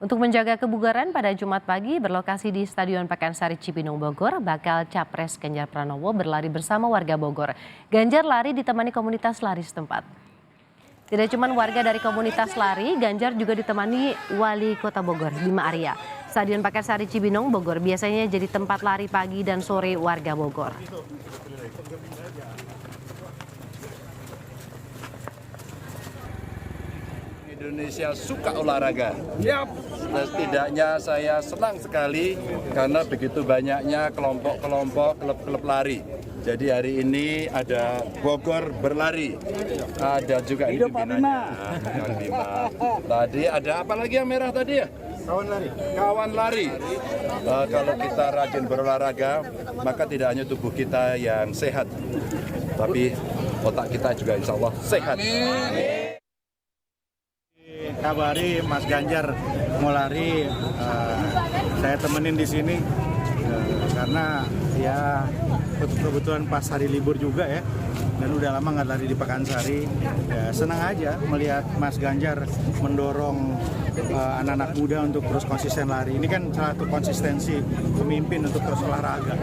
Untuk menjaga kebugaran pada Jumat pagi berlokasi di Stadion Pakansari Cibinong Bogor, bakal Capres Ganjar Pranowo berlari bersama warga Bogor. Ganjar lari ditemani komunitas lari setempat. Tidak cuma warga dari komunitas lari, Ganjar juga ditemani Wali Kota Bogor, Bima Arya. Stadion Pakansari Cibinong Bogor biasanya jadi tempat lari pagi dan sore warga Bogor. Indonesia suka olahraga. Setidaknya saya senang sekali karena begitu banyaknya kelompok-kelompok klub-klub lari. Jadi hari ini ada Bogor berlari, ada juga ini pimpinannya. Tadi ada apa lagi yang merah tadi ya? Kawan lari. Kalau kita rajin berolahraga, maka tidak hanya tubuh kita yang sehat, tapi otak kita juga insya Allah sehat. Kabari Mas Ganjar mau lari, saya temenin di sini karena ya kebetulan pas hari libur juga ya, dan udah lama nggak lari di Pakansari. Ya, senang aja melihat Mas Ganjar mendorong anak-anak muda untuk terus konsisten lari. Ini kan salah satu konsistensi pemimpin untuk terus olahraga.